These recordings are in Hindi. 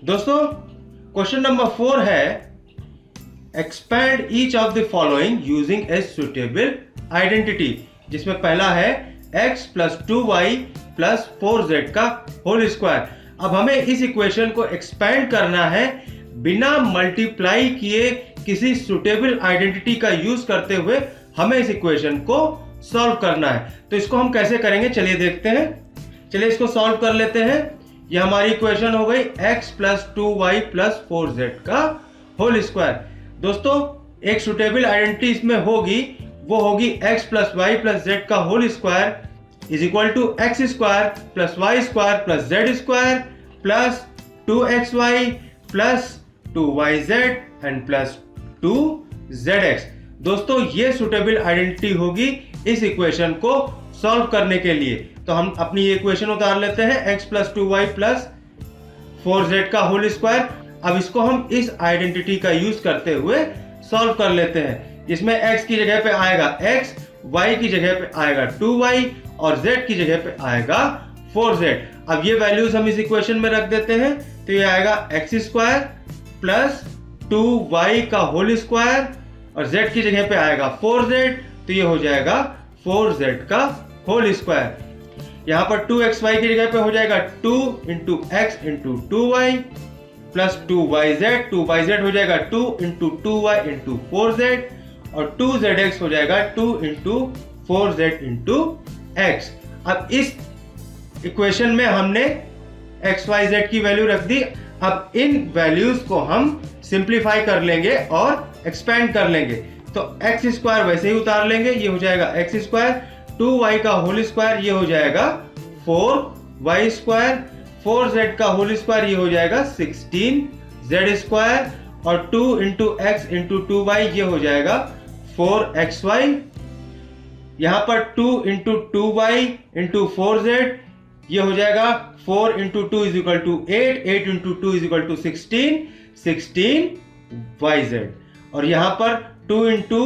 दोस्तों क्वेश्चन नंबर 4 है expand each of the following using a suitable identity, जिसमें पहला है x plus 2y plus 4z का होल स्क्वायर। अब हमें इस इक्वेशन को एक्सपैंड करना है बिना मल्टीप्लाई किए किसी सुटेबल आइडेंटिटी का यूज करते हुए हमें इस इक्वेशन को सॉल्व करना है। तो इसको हम कैसे करेंगे चलिए देखते हैं। चलिए इसको सॉल्व कर लेते हैं। यह हमारी इक्वेशन हो गई x plus 2y plus 4z का होल स्क्वायर। दोस्तों एक सुटेबल आइडेंटिटी इसमें होगी, वो होगी x plus y plus z का whole square is equal to x square plus y square plus z square plus 2xy plus 2yz and plus 2zx। दोस्तों ये सुटेबल आइडेंटिटी होगी इस इक्वेशन को सॉल्व करने के लिए। तो हम अपनी ये इक्वेशन उतार लेते हैं x plus 2y plus 4z का होल स्क्वायर। अब इसको हम इस आइडेंटिटी का यूज करते हुए सॉल्व कर लेते हैं। इसमें x की जगह पे आएगा x, y की जगह पे आएगा 2y और z की जगह पे आएगा 4z। अब ये वैल्यूज हम इस इक्वेशन में रख देते हैं तो ये आएगा एक्स स्क्वायर प्लस 2y का होल स्क्वायर और z की जगह पे आएगा 4z, तो ये हो जाएगा 4z का होल स्क्वायर। यहाँ पर 2xy की जगह पे हो जाएगा 2 into x into 2y plus 2yz हो जाएगा 2 इंटू 2y इंटू 4z और 2zx हो जाएगा 2 इंटू 4z इंटू x। अब इस इक्वेशन में हमने xyz की वैल्यू रख दी। अब इन वैल्यूज को हम सिंप्लीफाई कर लेंगे और एक्सपेंड कर लेंगे। तो एक्स स्क्वायर वैसे ही उतार लेंगे, ये हो जाएगा एक्स स्क्वायर, 2y का होल स्क्वायर ये हो जाएगा 4y स्क्वायर, 4z का होल स्क्वायर ये हो जाएगा 16z स्क्वायर और 2 इंटू एक्स इंटू 2y ये हो जाएगा 4xy। यहां पर 2 इंटू 2y इंटू 4z ये हो जाएगा 4 into 2 is equal to 8, 8 into 2 is equal to 16, 16yz और यहां पर 2 into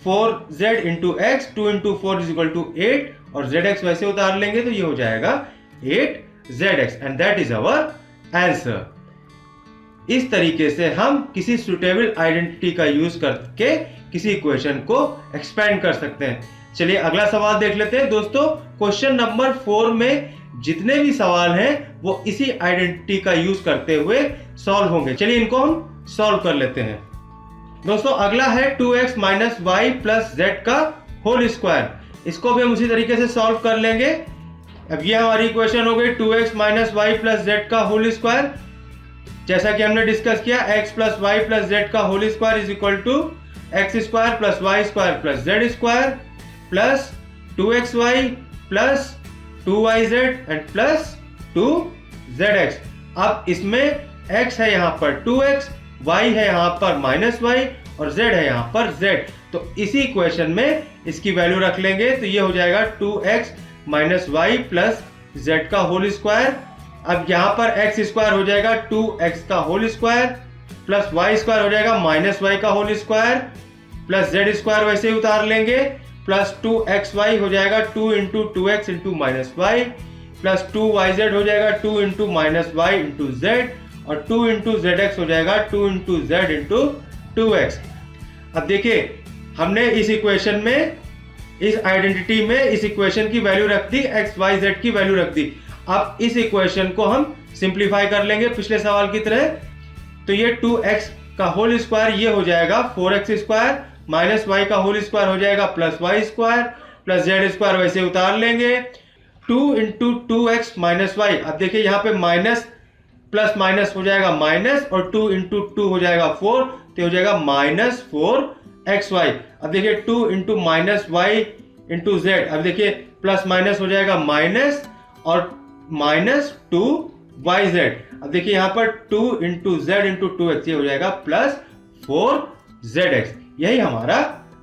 4z into x, 2 into 4 is equal to 8 और zx वैसे उतार लेंगे तो ये हो जाएगा 8zx and that is our answer. इस तरीके से हम किसी सुटेबल आइडेंटिटी का यूज करके किसी इक्वेशन को एक्सपेंड कर सकते हैं। चलिए अगला सवाल देख लेते हैं। दोस्तों क्वेश्चन नंबर 4 में जितने भी सवाल हैं वो इसी आइडेंटिटी का यूज करते हुए सॉल्व होंगे। चलिए इनको हम सॉल्व कर लेते हैं। दोस्तों अगला है 2x minus y plus z का होल स्क्वायर। इसको भी हम उसी तरीके से सॉल्व कर लेंगे। अब ये हमारी इक्वेशन हो गई 2x minus y plus z का होल स्क्वायर। जैसा कि हमने डिस्कस किया x plus y plus z का whole square is equal to x square plus y square plus z square plus 2xy plus 2yz and plus 2zx। अब इसमें x है यहाँ पर 2x, y है यहाँ पर माइनस y और z है यहाँ पर z। तो इसी इक्वेशन में इसकी वैल्यू रख लेंगे तो ये हो जाएगा 2x minus y plus z का होल स्क्वायर। अब यहाँ पर x स्क्वायर हो जाएगा 2x का whole square plus y square हो जाएगा माइनस y का whole square plus z square वैसे ही उतार लेंगे प्लस 2xy हो जाएगा 2 into 2x into minus y plus 2yz हो जाएगा 2 into minus y into z और 2 इंटू zx हो जाएगा 2 इंटू जेड इंटू 2x। अब देखिए हमने इस इक्वेशन में, इस आइडेंटिटी में इस इक्वेशन की वैल्यू रख दी, x y z की वैल्यू रख दी। अब इस इक्वेशन को हम सिंप्लीफाई कर लेंगे पिछले सवाल की तरह। तो ये 2x का होल स्क्वायर ये हो जाएगा 4x स्क्वायर माइनस वाई का होल स्क्वायर हो जाएगा plus y square plus z square वैसे उतार लेंगे 2 इंटू 2x माइनस वाई। अब देखिए यहाँ पे माइनस प्लस माइनस हो जाएगा माइनस और 2 इंटू 2 हो जाएगा 4, तो हो जाएगा माइनस 4xy। अब देखिए 2 into minus y into z, अब देखिए प्लस माइनस हो जाएगा माइनस और माइनस 2yz। अब देखिए यहाँ पर 2 इंटू जेड इंटू 2x ये हो जाएगा प्लस 4zx। यही हमारा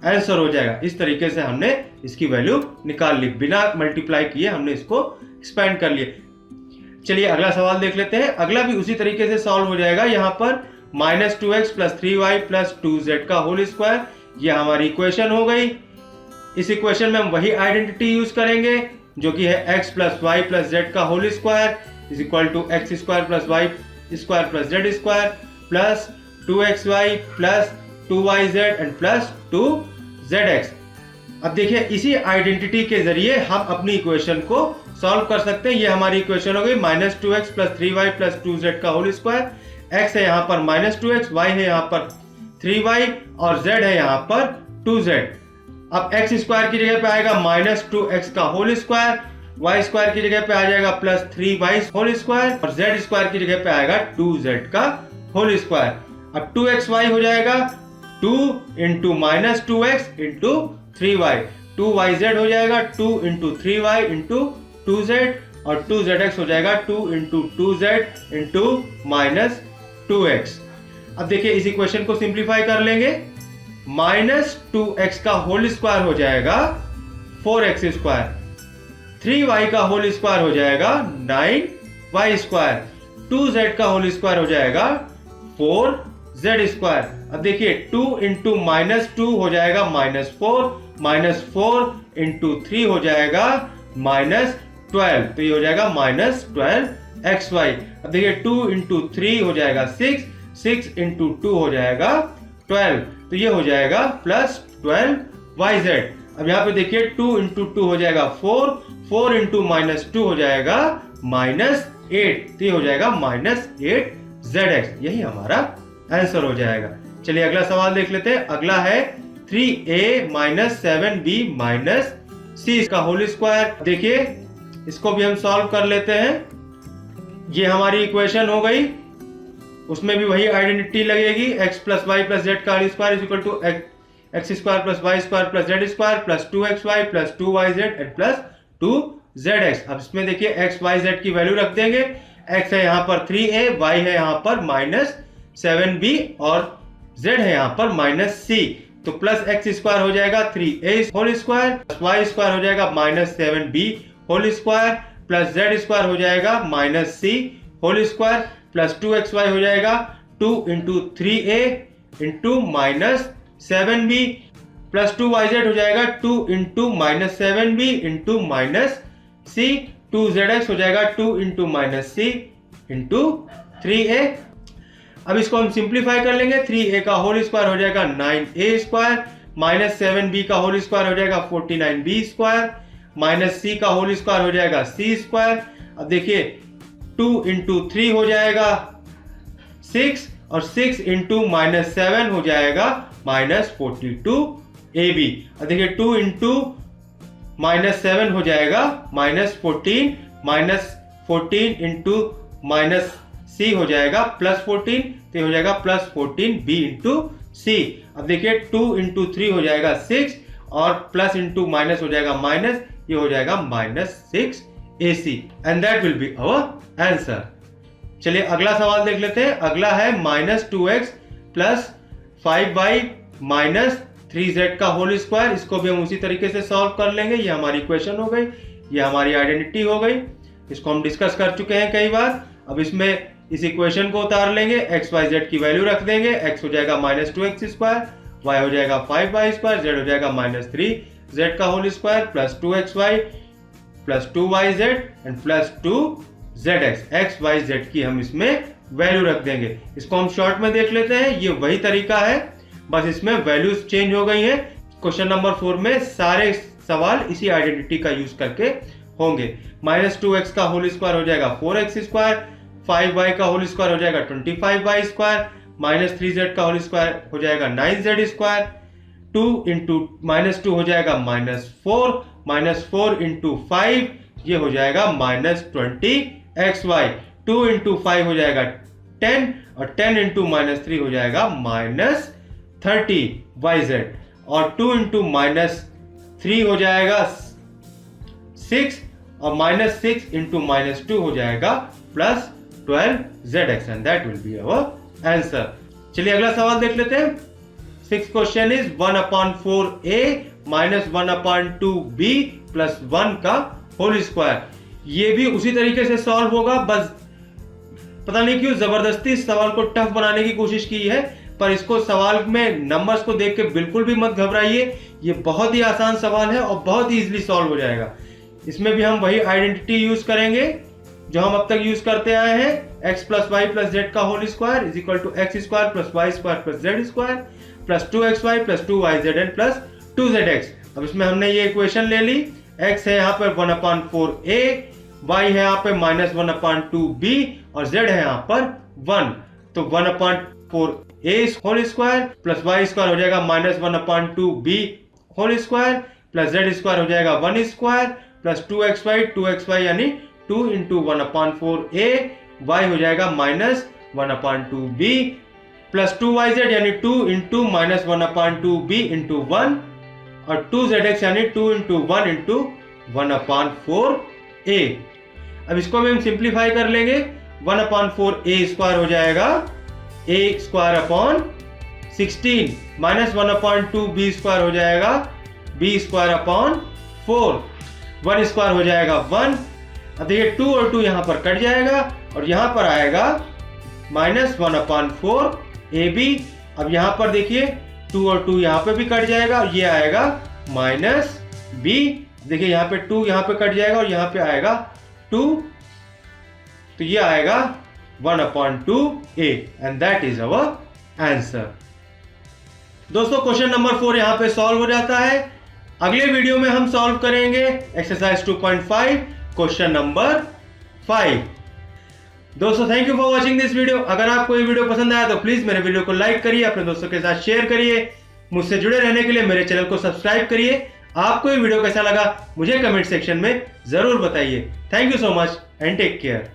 आंसर हो जाएगा। इस तरीके से हमने इसकी वैल्यू निकाल ली, बिना मल्टीप्लाई किए हमने इसको एक्सपेंड कर लिए। चलिए अगला सवाल देख लेते हैं। अगला भी उसी तरीके से सॉल्व हो जाएगा। यहाँ पर minus 2x plus 3y plus 2z का होल स्क्वायर ये हमारी इक्वेशन हो गई। इस इक्वेशन में हम वही आइडेंटिटी यूज करेंगे जो कि है x plus y plus z का whole square is equal to x square plus y square plus z square plus 2xy plus 2yz and plus 2zx। अब देखिए इसी आइडेंटिटी के जरिए हम अपनी इक्वेशन को सॉल्व कर सकते हैं। ये हमारी इक्वेशन हो गई -2x plus 3y plus 2z का होल स्क्वायर। x है यहाँ पर -2x, y है यहाँ पर 3y और z है यहाँ पर 2z। अब x स्क्वायर की जगह पे आएगा -2x का होल स्क्वायर, y स्क्वायर की जगह पे आ जाएगा प्लस 3y होल स्क्वायर और z स्क्वायर की जगह पे आएगा 2z का होल स्क्वायर। अब 2xy हो जाएगा 2 into -2x into 3y, 2yz हो जाएगा 2 इंटू 3y इंटू 2z और 2zx हो जाएगा 2 इंटू 2z इंटू -2x। अब देखिए इस इक्वेशन को सिंप्लीफाई कर लेंगे। -2x का होल स्क्वायर हो जाएगा 4x स्क्वायर, 3y का होल स्क्वायर हो जाएगा 9y स्क्वायर, 2z का होल स्क्वायर हो जाएगा 4z स्क्वायर। अब देखिए 2 इंटू -2 हो जाएगा -4, -4 इंटू 3 हो जाएगा -12, तो ये हो जाएगा -12xy। अब देखिए 2 इंटू 3 हो जाएगा 6, 6 इंटू 2 हो जाएगा 12, तो ये हो जाएगा +12yz। अब यहाँ पे देखिए 2 इंटू 2 हो जाएगा 4, 4 इंटू -2 हो जाएगा -8, तो ये हो जाएगा -8zx। यही हमारा आंसर हो जाएगा। चलिए अगला सवाल देख लेते हैं। अगला है 3a - 7b - c का होल स्क्वायर। देखिए इसको भी हम सॉल्व कर लेते हैं। ये हमारी इक्वेशन हो गई, उसमें भी वही आइडेंटिटी लगेगी, x plus y plus z का whole square equal to x square plus y square plus z square plus 2xy plus 2yz and plus 2zx। अब इसमें देखिए x y z की वैल्यू रख देंगे। x है यहाँ पर 3a, y है यहाँ पर -7b और z है यहाँ पर -c, तो प्लस x स्क्वायर हो जाएगा 3a whole square, y square हो जाएगा -7b whole square plus z square हो जाएगा -c whole square plus 2xy हो जाएगा 2 into 3a into -7b plus 2yz हो जाएगा 2 into -7b into -c, 2zx हो जाएगा 2 इंटू -c इंटू 3a। अब इसको हम सिंप्लीफाई कर लेंगे। 3a का होल स्क्वायर हो जाएगा 9a स्क्वायर, -7b का होल स्क्वायर हो जाएगा 49b स्क्वायर, -c का होल स्क्वायर हो जाएगा c स्क्वायर। अब देखिए 2 इंटू 3 हो जाएगा 6 और 6 इंटू -7 हो जाएगा -42ab। अब देखिए 2 इंटू -7 हो जाएगा -14, -14 इंटू -c हो जाएगा +14, तो हो जाएगा +14b इंटू c। अब देखिए 2 इंटू 3 हो जाएगा 6 और प्लस इंटू माइनस हो जाएगा माइनस, ये हो जाएगा -6ac and that will be our answer. चलिए अगला सवाल देख लेते हैं। अगला है -2x plus 5y minus 3z का होल स्क्वायर। इसको भी हम उसी तरीके से सॉल्व कर लेंगे। ये हमारी इक्वेशन हो गई, ये हमारी आइडेंटिटी हो गई, इसको हम डिस्कस कर चुके हैं कई बार। अब इसमें इस इक्वेशन को उतार लेंगे, x y z की वैल्यू रख देंगे। x हो जाएगा -2x स्क्वायर, y हो जाएगा 5y स्क्वायर, z हो जाएगा -3z का whole square plus 2xy plus 2yz and plus 2zx। x y z की हम इसमें वैल्यू रख देंगे। इसको हम शॉर्ट में देख लेते हैं। ये वही तरीका है, बस इसमें वैल्यूज चेंज हो गई हैं। क्वेश्चन नंबर 4 में सारे सवाल इसी आइडेंटिटी का यूज करके होंगे। -2x का होल स्क्वायर हो जाएगा 4x स्क्वायर, 5y का होल स्क्वायर हो जाएगा 25y स्क्वायर, -3z का होल स्क्वायर हो जाएगा 9z स्क्वायर, 2 इंटू -2 हो जाएगा -4, -4 इंटू 5 ये हो जाएगा -20xy, 2 इंटू 5 हो जाएगा 10 और 10 इंटू -3 हो जाएगा -30yz और 2 इंटू -3 हो जाएगा 6 और -6 इंटू -2 हो जाएगा +12zx and that will be our answer. चलिए अगला सवाल देख लेते हैं। 6th question is 1/4a minus 1/2b plus 1 का होल स्क्वायर। ये भी उसी तरीके से सॉल्व होगा, बस पता नहीं क्यों जबरदस्ती इस सवाल को टफ बनाने की कोशिश की है, पर इसको सवाल में नंबर्स को देख के बिल्कुल भी मत घबराइए। ये बहुत ही आसान सवाल है और बहुत ही इजीली सॉल्व हो जाएगा। इसमें भी हम वही आइडेंटिटी यूज करेंगे जो हम अब तक यूज करते आए हैं। X plus y plus z का whole square is equal to x square plus y square plus z square plus 2xy plus 2yzn plus 2zx। अब इसमें हमने ये इक्वेशन ले ली, x है यहाँ पर 1/4a, y है यहाँ पे -1/2b और z है यहाँ पर 1। तो 1/4a whole square plus y square हो जाएगा -1/2b whole square plus z square हो जाएगा 1 स्क्वायर प्लस 2xy यानी 2 इंटू 1/4a, y हो जाएगा -1/2b प्लस 2yz यानी 2 इंटू -1/2b इंटू 1 और 2zx यानी 2 इंटू 1 इंटू 1/4a। अब इसको भी हम सिंप्लीफाई कर लेंगे, 1/4a स्क्वायर हो जाएगा a square upon 16 -1/2b square हो जाएगा b स्क्वायर अपॉन 4, 1 स्क्वायर हो जाएगा 1। अब देखिए 2 और 2 यहाँ पर कट जाएगा और यहाँ पर आएगा -1/4ab। अब यहाँ पर देखिए 2 और 2 यहाँ पे भी कट जाएगा और ये आएगा -b। देखिए यहाँ पे 2 यहाँ पे कट जाएगा और यहाँ पे आएगा 2, तो ये आएगा 1/2a and that is our answer. दोस्तों क्वेश्चन नंबर 4 यहाँ पे सॉल्व हो जाता है। अगले वीडियो में हम सॉल्व करेंगे एक्सरसाइज 2.5 क्वेश्चन नंबर 5। दोस्तों thank you for watching this video. अगर आपको ये वीडियो पसंद आया तो प्लीज मेरे वीडियो को लाइक करिए, अपने दोस्तों के साथ शेयर करिए, मुझसे जुड़े रहने के लिए मेरे चैनल को सब्सक्राइब करिए। आपको ये वीडियो कैसा लगा मुझे कमेंट सेक्शन में जरूर बताइए। Thank you so much and take care.